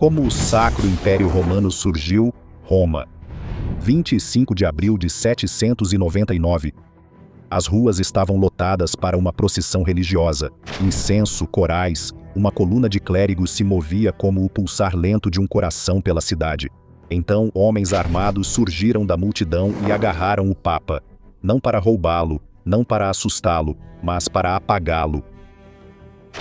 Como o Sacro Império Romano surgiu, Roma. 25 de abril de 799. As ruas estavam lotadas para uma procissão religiosa. Incenso, corais, uma coluna de clérigos se movia como o pulsar lento de um coração pela cidade. Então homens armados surgiram da multidão e agarraram o Papa, não para roubá-lo, não para assustá-lo, mas para apagá-lo.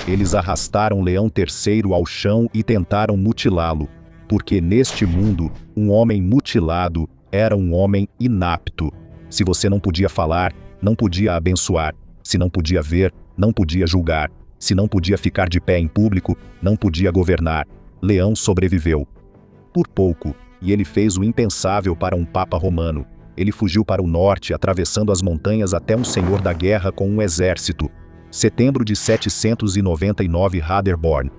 Eles arrastaram Leão III ao chão e tentaram mutilá-lo, porque neste mundo, um homem mutilado era um homem inapto. Se você não podia falar, não podia abençoar. Se não podia ver, não podia julgar. Se não podia ficar de pé em público, não podia governar. Leão sobreviveu. Por pouco, e ele fez o impensável para um papa romano. Ele fugiu para o norte, atravessando as montanhas até um senhor da guerra com um exército. Setembro de 799 Radeborn.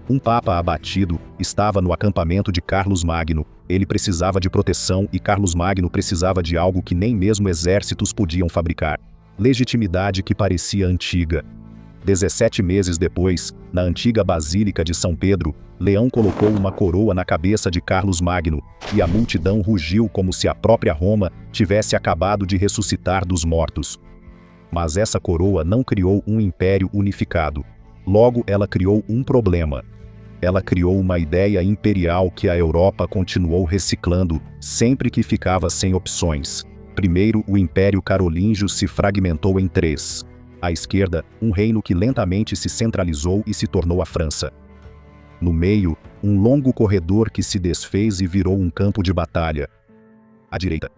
Um papa abatido estava no acampamento de Carlos Magno. Ele precisava de proteção e Carlos Magno precisava de algo que nem mesmo exércitos podiam fabricar. Legitimidade que parecia antiga. 17 meses depois, na antiga Basílica de São Pedro, Leão colocou uma coroa na cabeça de Carlos Magno, e a multidão rugiu como se a própria Roma tivesse acabado de ressuscitar dos mortos. Mas essa coroa não criou um império unificado. Logo, ela criou um problema. Ela criou uma ideia imperial que a Europa continuou reciclando sempre que ficava sem opções. Primeiro, o Império Carolíngio se fragmentou em três. À esquerda, um reino que lentamente se centralizou e se tornou a França. No meio, um longo corredor que se desfez e virou um campo de batalha. À direita,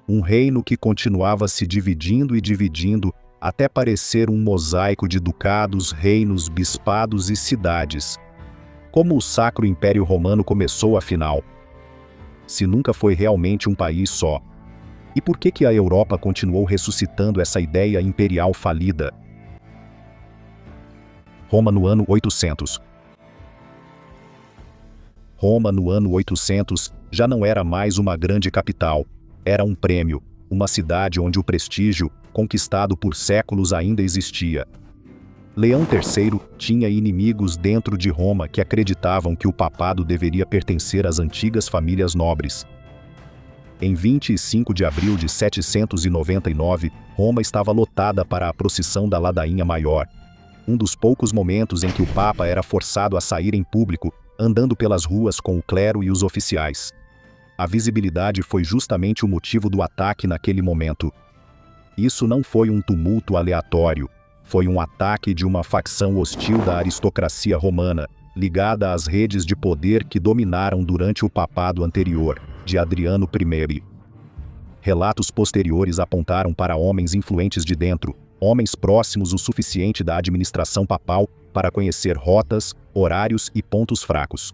um reino que continuava se dividindo e dividindo até parecer um mosaico de ducados, reinos, bispados e cidades. Como o Sacro Império Romano começou afinal? Se nunca foi realmente um país só. E por que a Europa continuou ressuscitando essa ideia imperial falida? Roma no ano 800. Roma no ano 800 já não era mais uma grande capital. Era um prêmio, uma cidade onde o prestígio, conquistado por séculos, ainda existia. Leão III tinha inimigos dentro de Roma que acreditavam que o papado deveria pertencer às antigas famílias nobres. Em 25 de abril de 799, Roma estava lotada para a procissão da Ladainha Maior. Um dos poucos momentos em que o Papa era forçado a sair em público, andando pelas ruas com o clero e os oficiais. A visibilidade foi justamente o motivo do ataque naquele momento. Isso não foi um tumulto aleatório. Foi um ataque de uma facção hostil da aristocracia romana, ligada às redes de poder que dominaram durante o papado anterior, de Adriano I. Relatos posteriores apontaram para homens influentes de dentro, homens próximos o suficiente da administração papal para conhecer rotas, horários e pontos fracos.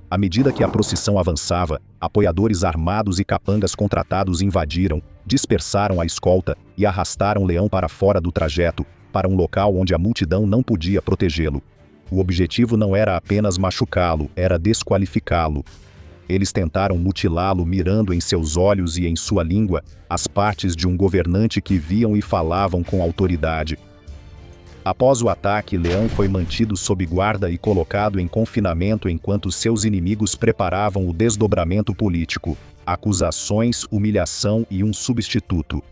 À medida que a procissão avançava, apoiadores armados e capangas contratados invadiram, dispersaram a escolta e arrastaram Leão para fora do trajeto, para um local onde a multidão não podia protegê-lo. O objetivo não era apenas machucá-lo, era desqualificá-lo. Eles tentaram mutilá-lo mirando em seus olhos e em sua língua as partes de um governante que viam e falavam com autoridade. Após o ataque, Leão foi mantido sob guarda e colocado em confinamento enquanto seus inimigos preparavam o desdobramento político, acusações, humilhação e um substituto.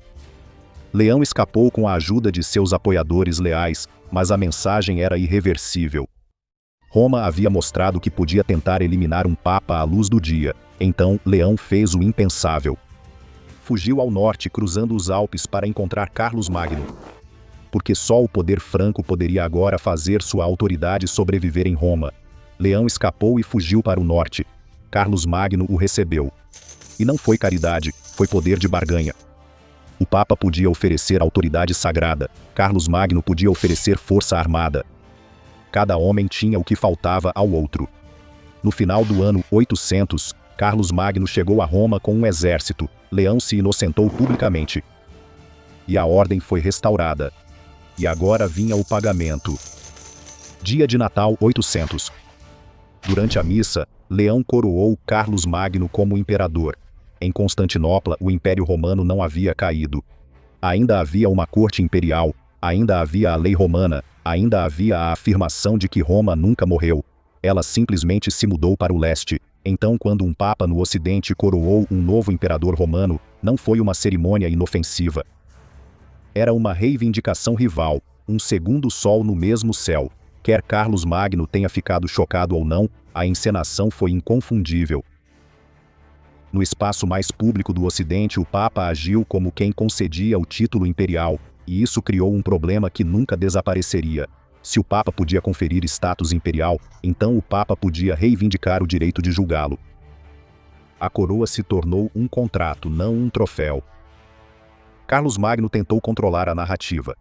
Leão escapou com a ajuda de seus apoiadores leais, mas a mensagem era irreversível. Roma havia mostrado que podia tentar eliminar um papa à luz do dia, então Leão fez o impensável. Fugiu ao norte cruzando os Alpes para encontrar Carlos Magno. Porque só o poder franco poderia agora fazer sua autoridade sobreviver em Roma. Leão escapou e fugiu para o norte. Carlos Magno o recebeu. E não foi caridade, foi poder de barganha. O Papa podia oferecer autoridade sagrada, Carlos Magno podia oferecer força armada. Cada homem tinha o que faltava ao outro. No final do ano 800, Carlos Magno chegou a Roma com um exército, Leão se inocentou publicamente. E a ordem foi restaurada. E agora vinha o pagamento. Dia de Natal 800. Durante a missa, Leão coroou Carlos Magno como imperador. Em Constantinopla, o Império Romano não havia caído. Ainda havia uma corte imperial, ainda havia a lei romana, ainda havia a afirmação de que Roma nunca morreu. ela simplesmente se mudou para o leste. Então, quando um papa no ocidente coroou um novo imperador romano, não foi uma cerimônia inofensiva. Era uma reivindicação rival, um segundo sol no mesmo céu. Quer Carlos Magno tenha ficado chocado ou não, a encenação foi inconfundível. No espaço mais público do Ocidente, o Papa agiu como quem concedia o título imperial, e isso criou um problema que nunca desapareceria. Se o Papa podia conferir status imperial, então o Papa podia reivindicar o direito de julgá-lo. A coroa se tornou um contrato, não um troféu. Carlos Magno tentou controlar a narrativa.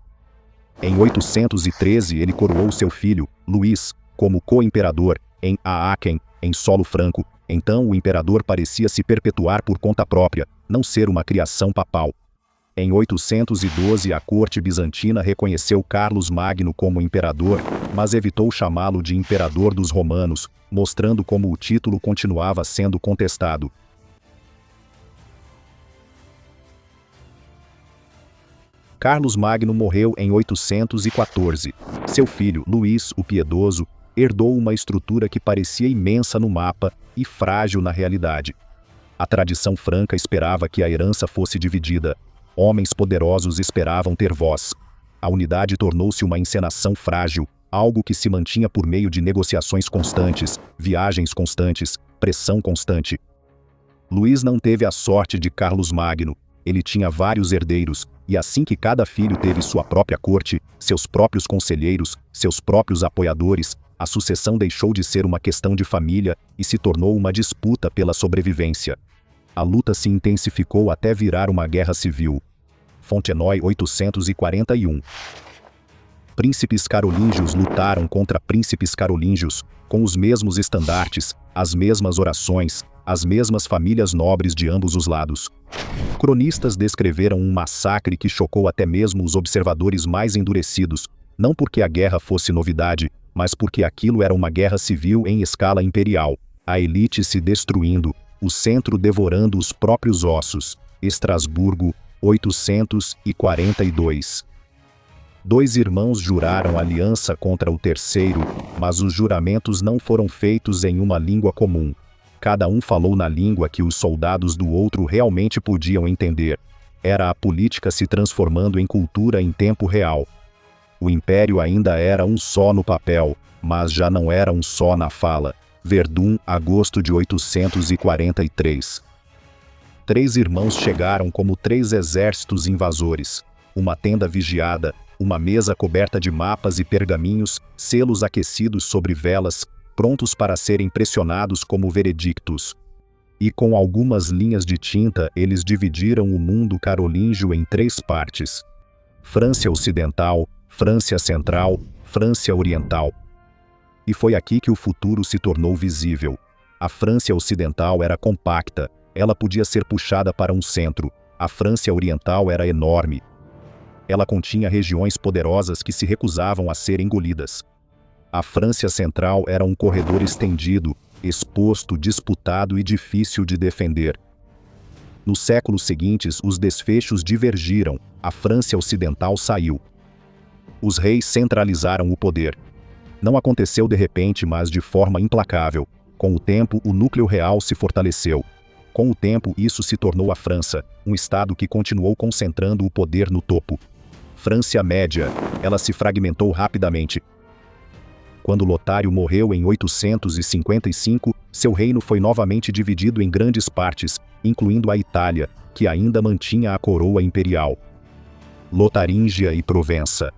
Em 813 ele coroou seu filho, Luís, como co-imperador, em Aachen, em solo franco. Então o imperador parecia se perpetuar por conta própria, não ser uma criação papal. Em 812 a corte bizantina reconheceu Carlos Magno como imperador, mas evitou chamá-lo de imperador dos romanos, mostrando como o título continuava sendo contestado. Carlos Magno morreu em 814. Seu filho, Luís o Piedoso, herdou uma estrutura que parecia imensa no mapa e frágil na realidade. A tradição franca esperava que a herança fosse dividida. Homens poderosos esperavam ter voz. A unidade tornou-se uma encenação frágil, algo que se mantinha por meio de negociações constantes, viagens constantes, pressão constante. Luís não teve a sorte de Carlos Magno. Ele tinha vários herdeiros, e assim que cada filho teve sua própria corte, seus próprios conselheiros, seus próprios apoiadores, a sucessão deixou de ser uma questão de família e se tornou uma disputa pela sobrevivência. A luta se intensificou até virar uma guerra civil. Fontenoy 841. Príncipes carolíngios lutaram contra príncipes carolíngios, com os mesmos estandartes, as mesmas orações, as mesmas famílias nobres de ambos os lados. Cronistas descreveram um massacre que chocou até mesmo os observadores mais endurecidos, não porque a guerra fosse novidade, mas porque aquilo era uma guerra civil em escala imperial, a elite se destruindo, o centro devorando os próprios ossos. Estrasburgo, 842. 2 irmãos juraram aliança contra o terceiro, mas os juramentos não foram feitos em uma língua comum. Cada um falou na língua que os soldados do outro realmente podiam entender. Era a política se transformando em cultura em tempo real. O império ainda era um só no papel, mas já não era um só na fala. Verdun, agosto de 843. 3 irmãos chegaram como 3 exércitos invasores. Uma tenda vigiada, uma mesa coberta de mapas e pergaminhos, selos aquecidos sobre velas, prontos para serem pressionados como veredictos. E com algumas linhas de tinta eles dividiram o mundo carolíngio em 3 partes. França Ocidental, França Central, França Oriental. E foi aqui que o futuro se tornou visível. A França Ocidental era compacta, ela podia ser puxada para um centro. A França Oriental era enorme. Ela continha regiões poderosas que se recusavam a ser engolidas. A França Central era um corredor estendido, exposto, disputado e difícil de defender. Nos séculos seguintes, os desfechos divergiram, a França Ocidental saiu. Os reis centralizaram o poder. Não aconteceu de repente, mas de forma implacável. Com o tempo, o núcleo real se fortaleceu. Com o tempo, isso se tornou a França, um estado que continuou concentrando o poder no topo. França Média, ela se fragmentou rapidamente. Quando Lotário morreu em 855, seu reino foi novamente dividido em grandes partes, incluindo a Itália, que ainda mantinha a coroa imperial. Lotaríngia e Provença.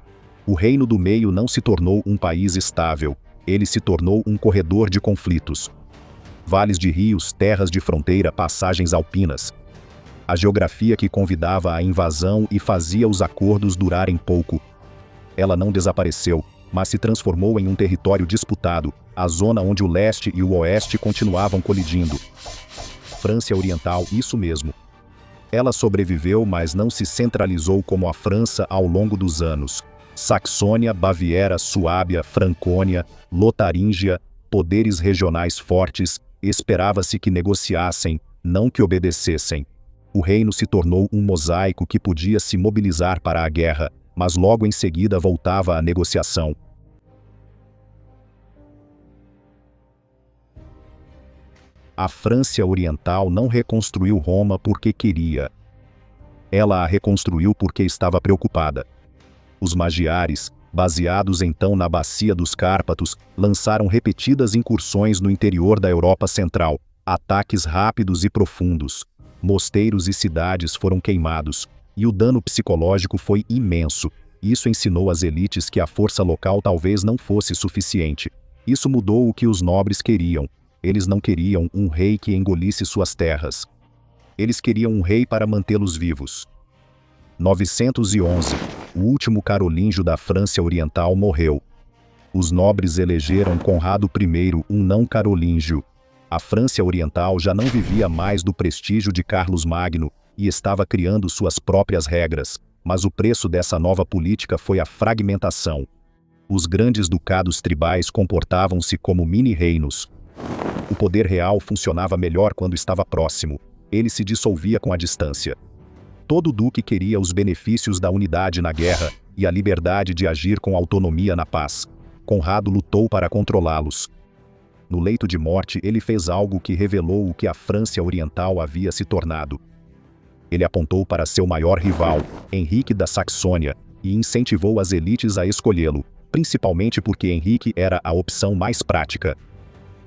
O reino do meio não se tornou um país estável, ele se tornou um corredor de conflitos. Vales de rios, terras de fronteira, passagens alpinas. A geografia que convidava à invasão e fazia os acordos durarem pouco. Ela não desapareceu, mas se transformou em um território disputado, a zona onde o leste e o oeste continuavam colidindo. França Oriental, isso mesmo. Ela sobreviveu, mas não se centralizou como a França ao longo dos anos. Saxônia, Baviera, Suábia, Francônia, Lotaríngia, poderes regionais fortes, esperava-se que negociassem, não que obedecessem. O reino se tornou um mosaico que podia se mobilizar para a guerra, mas logo em seguida voltava à negociação. A França Oriental não reconstruiu Roma porque queria. Ela a reconstruiu porque estava preocupada. Os magiares, baseados então na Bacia dos Cárpatos, lançaram repetidas incursões no interior da Europa Central, ataques rápidos e profundos. Mosteiros e cidades foram queimados, e o dano psicológico foi imenso. Isso ensinou às elites que a força local talvez não fosse suficiente. Isso mudou o que os nobres queriam. Eles não queriam um rei que engolisse suas terras. Eles queriam um rei para mantê-los vivos. 911, o último carolíngio da França Oriental morreu. Os nobres elegeram Conrado I, um não carolíngio. A França Oriental já não vivia mais do prestígio de Carlos Magno e estava criando suas próprias regras, mas o preço dessa nova política foi a fragmentação. Os grandes ducados tribais comportavam-se como mini-reinos. O poder real funcionava melhor quando estava próximo. Ele se dissolvia com a distância. Todo duque queria os benefícios da unidade na guerra e a liberdade de agir com autonomia na paz. Conrado lutou para controlá-los. No leito de morte, ele fez algo que revelou o que a França Oriental havia se tornado. Ele apontou para seu maior rival, Henrique da Saxônia, e incentivou as elites a escolhê-lo, principalmente porque Henrique era a opção mais prática.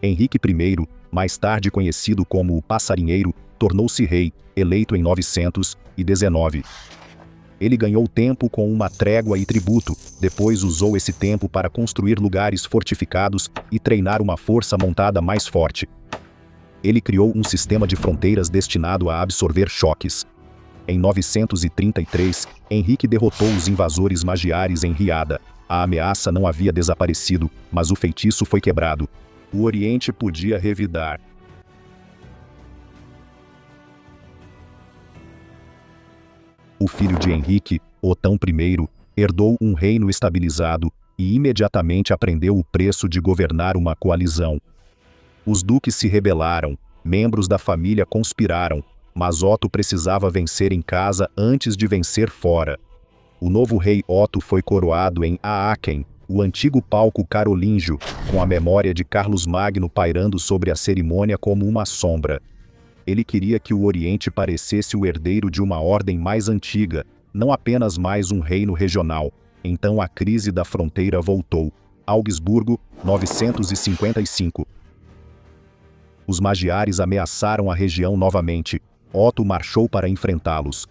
Henrique I, mais tarde conhecido como o Passarinheiro, tornou-se rei, eleito em 919. Ele ganhou tempo com uma trégua e tributo, depois usou esse tempo para construir lugares fortificados e treinar uma força montada mais forte. Ele criou um sistema de fronteiras destinado a absorver choques. Em 933, Henrique derrotou os invasores magiares em Riada. A ameaça não havia desaparecido, mas o feitiço foi quebrado. O Oriente podia revidar. O filho de Henrique, Otão I, herdou um reino estabilizado e imediatamente aprendeu o preço de governar uma coalizão. Os duques se rebelaram, membros da família conspiraram, mas Otto precisava vencer em casa antes de vencer fora. O novo rei Otto foi coroado em Aachen, o antigo palco carolíngio, com a memória de Carlos Magno pairando sobre a cerimônia como uma sombra. Ele queria que o Oriente parecesse o herdeiro de uma ordem mais antiga, não apenas mais um reino regional. Então a crise da fronteira voltou. Augsburgo, 955. Os magiares ameaçaram a região novamente. Otto marchou para enfrentá-los.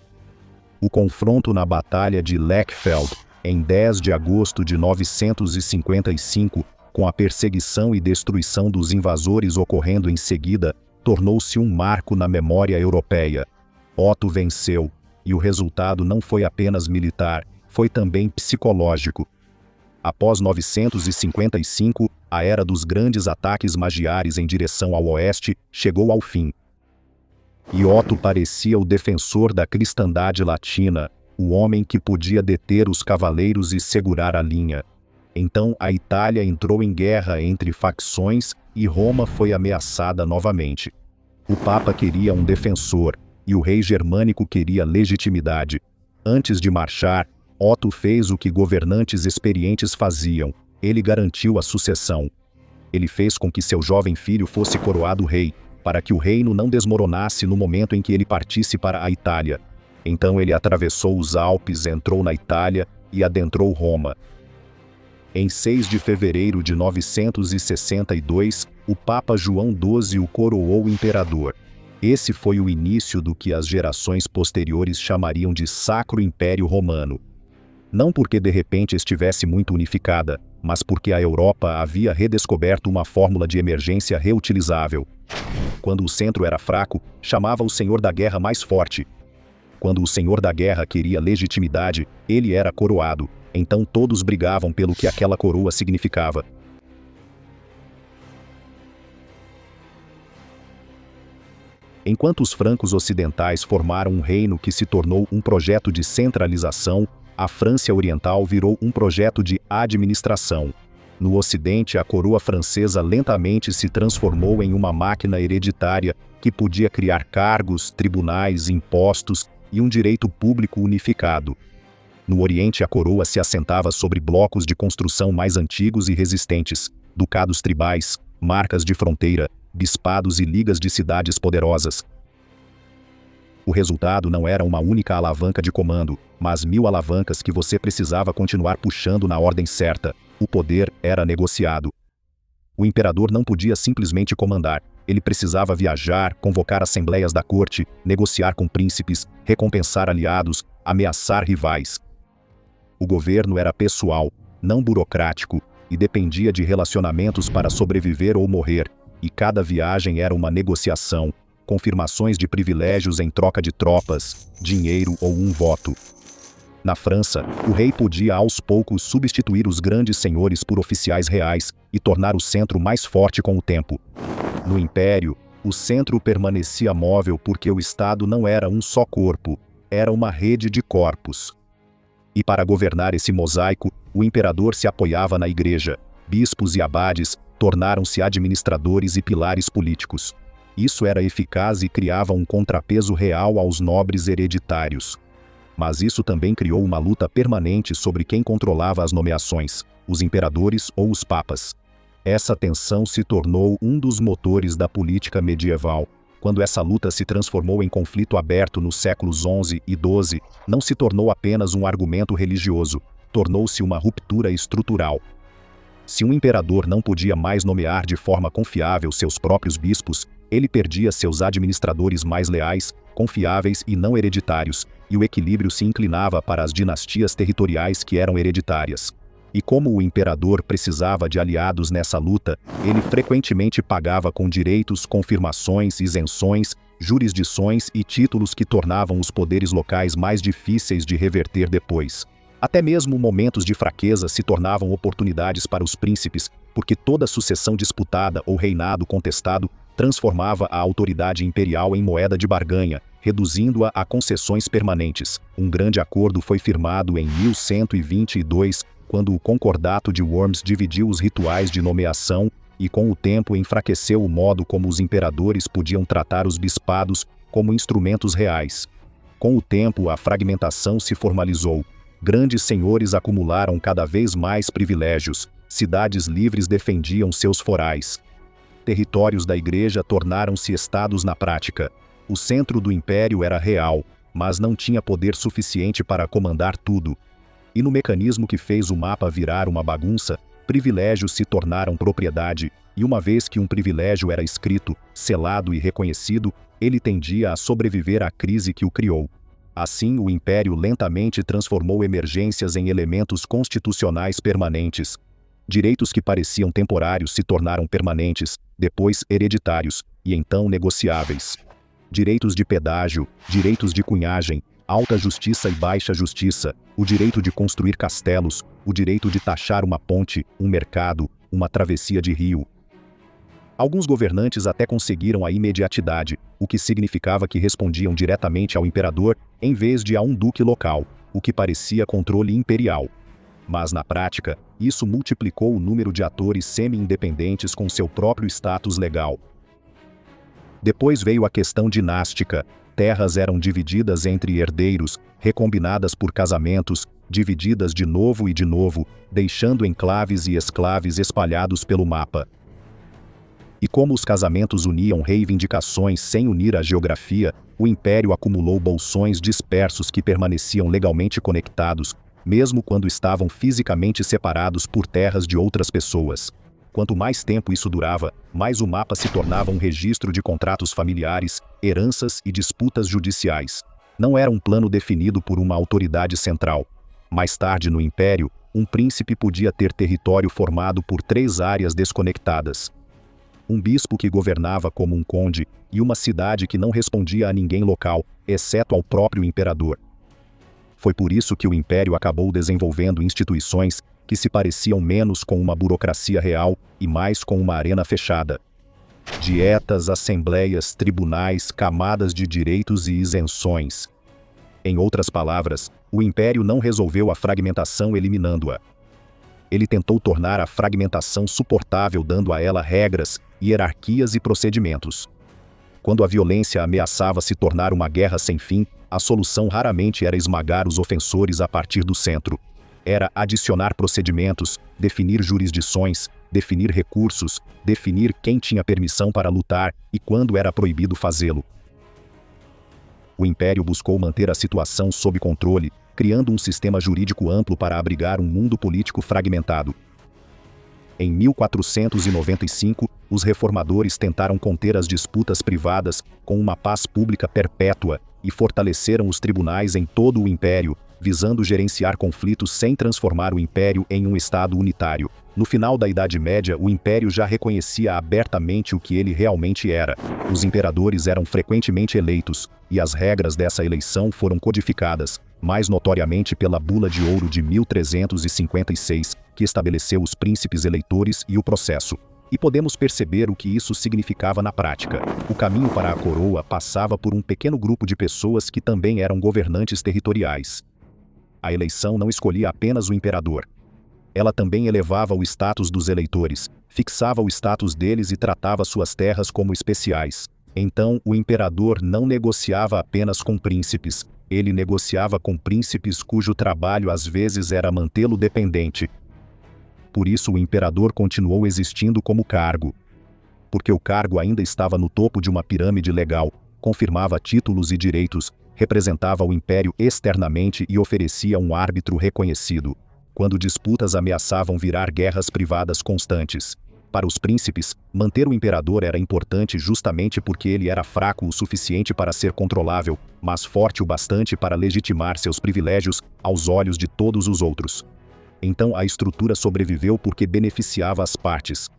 O confronto na Batalha de Lechfeld, em 10 de agosto de 955, com a perseguição e destruição dos invasores ocorrendo em seguida, tornou-se um marco na memória europeia. Otto venceu, e o resultado não foi apenas militar, foi também psicológico. Após 955, a era dos grandes ataques magiares em direção ao oeste chegou ao fim. E Otto parecia o defensor da cristandade latina, o homem que podia deter os cavaleiros e segurar a linha. Então a Itália entrou em guerra entre facções e Roma foi ameaçada novamente. O Papa queria um defensor, e o rei germânico queria legitimidade. Antes de marchar, Otto fez o que governantes experientes faziam. Ele garantiu a sucessão. Ele fez com que seu jovem filho fosse coroado rei, para que o reino não desmoronasse no momento em que ele partisse para a Itália. Então ele atravessou os Alpes, entrou na Itália e adentrou Roma. Em 6 de fevereiro de 962, o Papa João XII o coroou imperador. Esse foi o início do que as gerações posteriores chamariam de Sacro Império Romano. Não porque de repente estivesse muito unificada, mas porque a Europa havia redescoberto uma fórmula de emergência reutilizável. Quando o centro era fraco, chamava o senhor da guerra mais forte. Quando o senhor da guerra queria legitimidade, ele era coroado. Então todos brigavam pelo que aquela coroa significava. Enquanto os francos ocidentais formaram um reino que se tornou um projeto de centralização, a França Oriental virou um projeto de administração. No Ocidente, a coroa francesa lentamente se transformou em uma máquina hereditária que podia criar cargos, tribunais, impostos e um direito público unificado. No Oriente, a coroa se assentava sobre blocos de construção mais antigos e resistentes, ducados tribais, marcas de fronteira, bispados e ligas de cidades poderosas. O resultado não era uma única alavanca de comando, mas 1000 alavancas que você precisava continuar puxando na ordem certa. O poder era negociado. O imperador não podia simplesmente comandar. Ele precisava viajar, convocar assembleias da corte, negociar com príncipes, recompensar aliados, ameaçar rivais. O governo era pessoal, não burocrático, e dependia de relacionamentos para sobreviver ou morrer, e cada viagem era uma negociação, confirmações de privilégios em troca de tropas, dinheiro ou um voto. Na França, o rei podia aos poucos substituir os grandes senhores por oficiais reais e tornar o centro mais forte com o tempo. No Império, o centro permanecia móvel porque o Estado não era um só corpo, era uma rede de corpos. E para governar esse mosaico, o imperador se apoiava na igreja. Bispos e abades tornaram-se administradores e pilares políticos. Isso era eficaz e criava um contrapeso real aos nobres hereditários. Mas isso também criou uma luta permanente sobre quem controlava as nomeações, os imperadores ou os papas. Essa tensão se tornou um dos motores da política medieval. Quando essa luta se transformou em conflito aberto nos séculos XI e XII, não se tornou apenas um argumento religioso, tornou-se uma ruptura estrutural. Se um imperador não podia mais nomear de forma confiável seus próprios bispos, ele perdia seus administradores mais leais, confiáveis e não hereditários, e o equilíbrio se inclinava para as dinastias territoriais que eram hereditárias. E como o imperador precisava de aliados nessa luta, ele frequentemente pagava com direitos, confirmações, isenções, jurisdições e títulos que tornavam os poderes locais mais difíceis de reverter depois. Até mesmo momentos de fraqueza se tornavam oportunidades para os príncipes, porque toda sucessão disputada ou reinado contestado transformava a autoridade imperial em moeda de barganha, reduzindo-a a concessões permanentes. Um grande acordo foi firmado em 1122, quando o Concordato de Worms dividiu os rituais de nomeação e com o tempo enfraqueceu o modo como os imperadores podiam tratar os bispados como instrumentos reais. Com o tempo, a fragmentação se formalizou. Grandes senhores acumularam cada vez mais privilégios, cidades livres defendiam seus forais. Territórios da igreja tornaram-se estados na prática. O centro do império era real, mas não tinha poder suficiente para comandar tudo. E no mecanismo que fez o mapa virar uma bagunça, privilégios se tornaram propriedade, e uma vez que um privilégio era escrito, selado e reconhecido, ele tendia a sobreviver à crise que o criou. Assim, o império lentamente transformou emergências em elementos constitucionais permanentes. Direitos que pareciam temporários se tornaram permanentes, depois hereditários, e então negociáveis. Direitos de pedágio, direitos de cunhagem, alta justiça e baixa justiça, o direito de construir castelos, o direito de taxar uma ponte, um mercado, uma travessia de rio. Alguns governantes até conseguiram a imediatidade, o que significava que respondiam diretamente ao imperador, em vez de a um duque local, o que parecia controle imperial. Mas na prática, isso multiplicou o número de atores semi-independentes com seu próprio status legal. Depois veio a questão dinástica. Terras eram divididas entre herdeiros, recombinadas por casamentos, divididas de novo e de novo, deixando enclaves e esclaves espalhados pelo mapa. E como os casamentos uniam reivindicações sem unir a geografia, o império acumulou bolsões dispersos que permaneciam legalmente conectados, mesmo quando estavam fisicamente separados por terras de outras pessoas. Quanto mais tempo isso durava, mais o mapa se tornava um registro de contratos familiares, heranças e disputas judiciais. Não era um plano definido por uma autoridade central. Mais tarde no Império, um príncipe podia ter território formado por 3 áreas desconectadas. Um bispo que governava como um conde, e uma cidade que não respondia a ninguém local, exceto ao próprio imperador. Foi por isso que o Império acabou desenvolvendo instituições que se pareciam menos com uma burocracia real e mais com uma arena fechada. Dietas, assembleias, tribunais, camadas de direitos e isenções. Em outras palavras, o Império não resolveu a fragmentação eliminando-a. Ele tentou tornar a fragmentação suportável dando a ela regras, hierarquias e procedimentos. Quando a violência ameaçava se tornar uma guerra sem fim, a solução raramente era esmagar os ofensores a partir do centro. Era adicionar procedimentos, definir jurisdições, definir recursos, definir quem tinha permissão para lutar e quando era proibido fazê-lo. O Império buscou manter a situação sob controle, criando um sistema jurídico amplo para abrigar um mundo político fragmentado. Em 1495, os reformadores tentaram conter as disputas privadas com uma paz pública perpétua e fortaleceram os tribunais em todo o Império, visando gerenciar conflitos sem transformar o Império em um Estado unitário. No final da Idade Média, o Império já reconhecia abertamente o que ele realmente era. Os imperadores eram frequentemente eleitos, e as regras dessa eleição foram codificadas, mais notoriamente pela Bula de Ouro de 1356, que estabeleceu os príncipes eleitores e o processo. E podemos perceber o que isso significava na prática. O caminho para a coroa passava por um pequeno grupo de pessoas que também eram governantes territoriais. A eleição não escolhia apenas o imperador. Ela também elevava o status dos eleitores, fixava o status deles e tratava suas terras como especiais. Então, o imperador não negociava apenas com príncipes, ele negociava com príncipes cujo trabalho às vezes era mantê-lo dependente. Por isso o imperador continuou existindo como cargo. Porque o cargo ainda estava no topo de uma pirâmide legal, confirmava títulos e direitos, representava o império externamente e oferecia um árbitro reconhecido, quando disputas ameaçavam virar guerras privadas constantes. Para os príncipes, manter o imperador era importante justamente porque ele era fraco o suficiente para ser controlável, mas forte o bastante para legitimar seus privilégios aos olhos de todos os outros. Então a estrutura sobreviveu porque beneficiava as partes.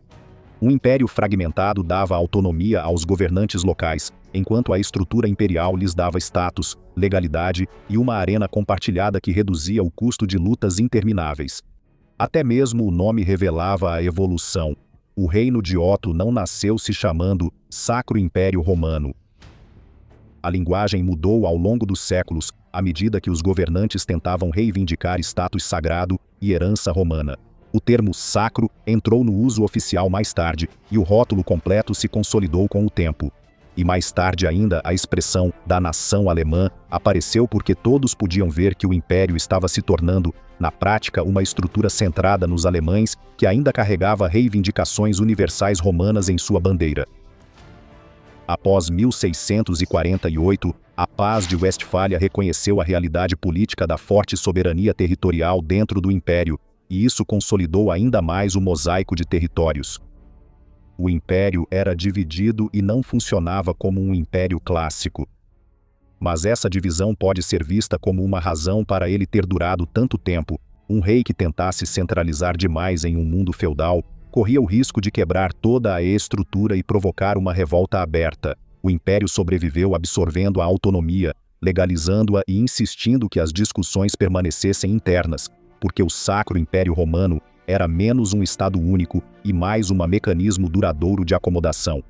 Um império fragmentado dava autonomia aos governantes locais, enquanto a estrutura imperial lhes dava status, legalidade e uma arena compartilhada que reduzia o custo de lutas intermináveis. Até mesmo o nome revelava a evolução. O reino de Otto não nasceu se chamando Sacro Império Romano. A linguagem mudou ao longo dos séculos, à medida que os governantes tentavam reivindicar status sagrado e herança romana. O termo sacro entrou no uso oficial mais tarde, e o rótulo completo se consolidou com o tempo. E mais tarde ainda a expressão da nação alemã apareceu porque todos podiam ver que o império estava se tornando, na prática, uma estrutura centrada nos alemães que ainda carregava reivindicações universais romanas em sua bandeira. Após 1648, a Paz de Westfália reconheceu a realidade política da forte soberania territorial dentro do império, e isso consolidou ainda mais o mosaico de territórios. O império era dividido e não funcionava como um império clássico. Mas essa divisão pode ser vista como uma razão para ele ter durado tanto tempo. Um rei que tentasse centralizar demais em um mundo feudal corria o risco de quebrar toda a estrutura e provocar uma revolta aberta. O império sobreviveu absorvendo a autonomia, legalizando-a e insistindo que as discussões permanecessem internas, porque o Sacro Império Romano era menos um Estado único e mais um mecanismo duradouro de acomodação.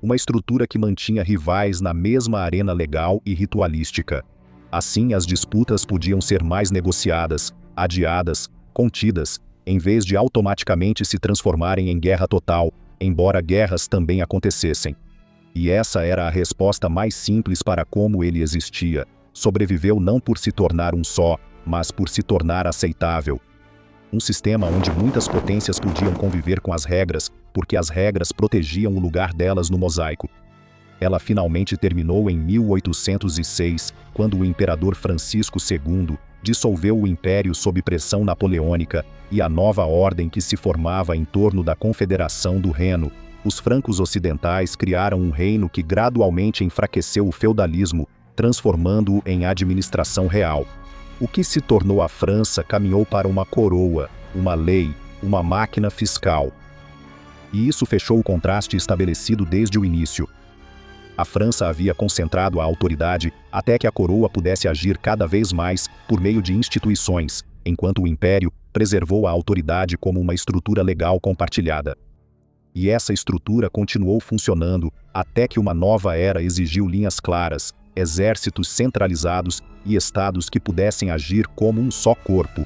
Uma estrutura que mantinha rivais na mesma arena legal e ritualística. Assim, as disputas podiam ser mais negociadas, adiadas, contidas, em vez de automaticamente se transformarem em guerra total, embora guerras também acontecessem. E essa era a resposta mais simples para como ele existia. Sobreviveu não por se tornar um só, mas por se tornar aceitável. Um sistema onde muitas potências podiam conviver com as regras, porque as regras protegiam o lugar delas no mosaico. Ela finalmente terminou em 1806, quando o imperador Francisco II dissolveu o império sob pressão napoleônica e a nova ordem que se formava em torno da Confederação do Reno. Os francos ocidentais criaram um reino que gradualmente enfraqueceu o feudalismo, transformando-o em administração real. O que se tornou a França caminhou para uma coroa, uma lei, uma máquina fiscal. E isso fechou o contraste estabelecido desde o início. A França havia concentrado a autoridade até que a coroa pudesse agir cada vez mais por meio de instituições, enquanto o império preservou a autoridade como uma estrutura legal compartilhada. E essa estrutura continuou funcionando até que uma nova era exigiu linhas claras, exércitos centralizados e estados que pudessem agir como um só corpo.